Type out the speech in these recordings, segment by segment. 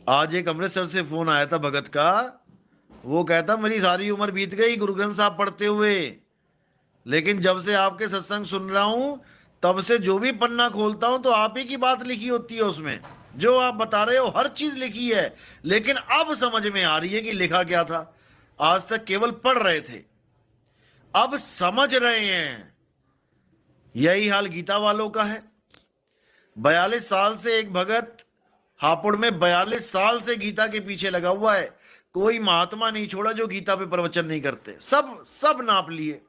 आज एक अमृतसर से फोन आया था भगत का। वो कहता मेरी सारी उम्र बीत गई गुरु ग्रंथ साहब पढ़ते हुए, लेकिन जब से आपके सत्संग सुन रहा हूं तब से जो भी पन्ना खोलता हूं तो आप ही की बात लिखी होती है उसमें। जो आप बता रहे हो हर चीज लिखी है, लेकिन अब समझ में आ रही है कि लिखा क्या था। आज तक केवल पढ़ रहे थे, अब समझ रहे हैं। यही हाल गीता वालों का है। 42 साल से एक भगत हापुड़ में 42 साल से गीता के पीछे लगा हुआ है। कोई महात्मा नहीं छोड़ा जो गीता पे प्रवचन नहीं करते, सब सब नाप लिए।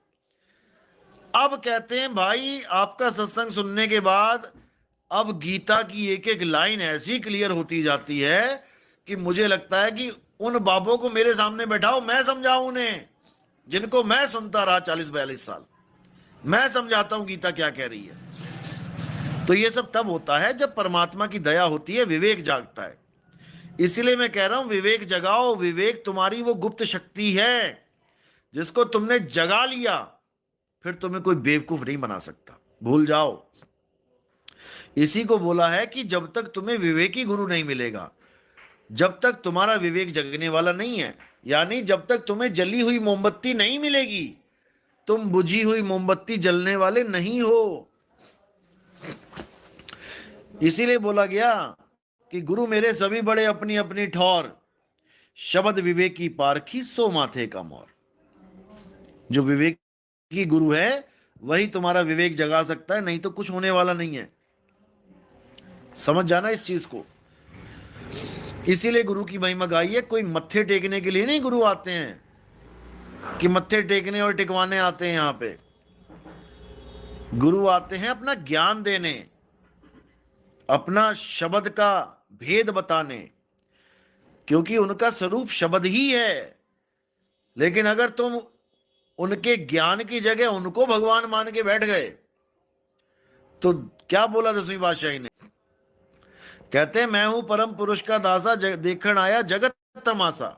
अब कहते हैं भाई आपका सत्संग सुनने के बाद अब गीता की एक एक लाइन ऐसी क्लियर होती जाती है कि मुझे लगता है कि उन बाबों को मेरे सामने बैठाओ, मैं समझाऊं उन्हें, जिनको मैं सुनता रहा 40-42 साल। मैं समझाता हूं गीता क्या कह रही है। तो ये सब तब होता है जब परमात्मा की दया होती है, विवेक जागता है। इसीलिए मैं कह रहा हूं विवेक जगाओ। विवेक तुम्हारी वो गुप्त शक्ति है जिसको तुमने जगा लिया, फिर तुम्हें कोई बेवकूफ नहीं बना सकता, भूल जाओ। इसी को बोला है कि जब तक तुम्हें विवेकी गुरु नहीं मिलेगा, जब तक तुम्हारा विवेक जगने वाला नहीं है, यानी जब तक तुम्हें जली हुई मोमबत्ती नहीं मिलेगी, तुम बुझी हुई मोमबत्ती जलने वाले नहीं हो। इसीलिए बोला गया कि गुरु मेरे सभी बड़े अपनी अपनी ठौर, शब्द विवेकी पारखी सो माथे का मोर। जो विवेकी गुरु है वही तुम्हारा विवेक जगा सकता है, नहीं तो कुछ होने वाला नहीं है। समझ जाना इस चीज को। इसीलिए गुरु की महिमा गाई है। कोई मत्थे टेकने के लिए नहीं गुरु आते हैं कि मत्थे टेकने और टिकवाने आते हैं। यहां पे गुरु आते हैं अपना ज्ञान देने, अपना शब्द का भेद बताने, क्योंकि उनका स्वरूप शब्द ही है। लेकिन अगर तुम उनके ज्ञान की जगह उनको भगवान मान के बैठ गए तो क्या बोला 10वीं पातशाही ने? कहते हैं मैं हूं परम पुरुष का दासा, देखण आया जगत तमाशा।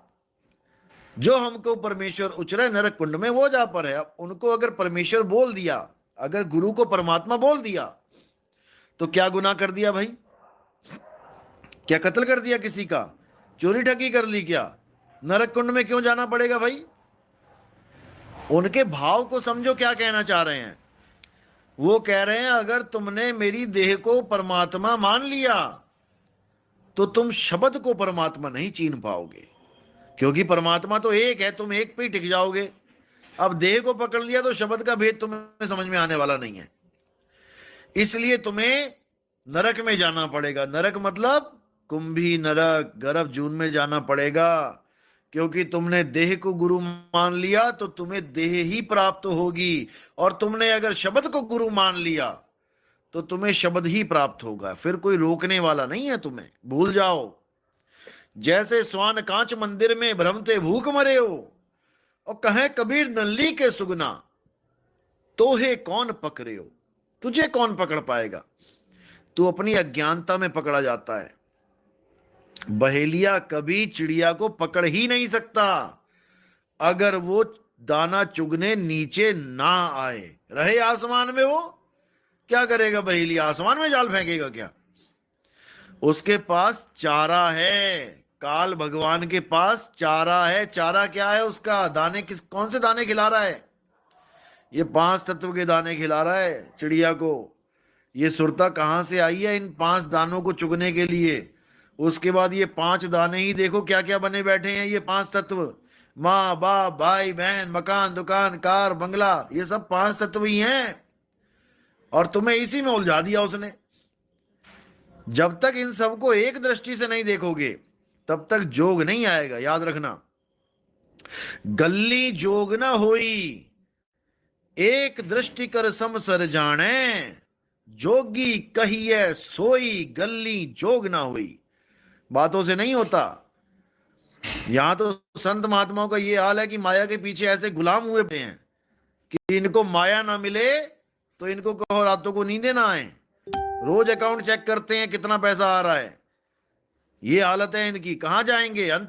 जो हमको परमेश्वर उचरे नरक कुंड में वो जा पर है। अब उनको अगर परमेश्वर बोल दिया, अगर गुरु को परमात्मा बोल दिया, तो क्या गुनाह कर दिया भाई? क्या कत्ल कर दिया किसी का? चोरी ठगी कर ली क्या? नरक कुंड में क्यों जाना पड़ेगा भाई? उनके भाव को समझो, क्या कहना चाह रहे हैं। वो कह रहे हैं अगर तुमने मेरी देह को परमात्मा मान लिया तो तुम शब्द को परमात्मा नहीं चीन पाओगे, क्योंकि परमात्मा तो एक है, तुम एक पे ही टिक जाओगे। अब देह को पकड़ लिया तो शब्द का भेद तुम्हें समझ में आने वाला नहीं है। इसलिए तुम्हें नरक में जाना पड़ेगा। नरक मतलब कुंभी नरक, गर्भ जून में जाना पड़ेगा, क्योंकि तुमने देह को गुरु मान लिया तो तुम्हें देह ही प्राप्त होगी। और तुमने अगर शब्द को गुरु मान लिया तो तुम्हें शब्द ही प्राप्त होगा, फिर कोई रोकने वाला नहीं है तुम्हें, भूल जाओ। जैसे स्वान कांच मंदिर में भ्रमते भूख मरे हो, और कहे कबीर नल्ली के सुगना, तोहे कौन पकड़े हो? तुझे कौन पकड़ पाएगा? तू अपनी अज्ञानता में पकड़ा जाता है। बहेलिया कभी चिड़िया को पकड़ ही नहीं सकता अगर वो दाना चुगने नीचे ना आए। रहे आसमान में, वो क्या करेगा? बहेलिया आसमान में जाल फेंकेगा क्या? उसके पास चारा है। काल भगवान के पास चारा है। चारा क्या है उसका? दाने कौन से दाने खिला रहा है? ये 5 तत्व के दाने खिला रहा है चिड़िया को। ये सुरता कहां से आई है इन 5 दानों को चुगने के लिए? उसके बाद ये 5 दाने ही देखो क्या क्या बने बैठे हैं। ये 5 तत्व, माँ बाप भाई बहन मकान दुकान कार बंगला, ये सब 5 तत्व ही हैं। और तुम्हें इसी में उलझा दिया उसने। जब तक इन सबको एक दृष्टि से नहीं देखोगे तब तक जोग नहीं आएगा, याद रखना। गल्ली जोग ना होई, एक दृष्टि कर सम सर जाने, जोगी कहिए सोई गल्ली जोग ना हुई। बातों से नहीं होता। यहां तो संत महात्माओं का ये हाल है कि माया के पीछे ऐसे गुलाम हुए हैं कि इनको माया ना मिले तो इनको कहो रातों को नींदें ना आए। रोज अकाउंट चेक करते हैं कितना पैसा आ रहा है। ये हालत है इनकी। कहां जाएंगे? अंत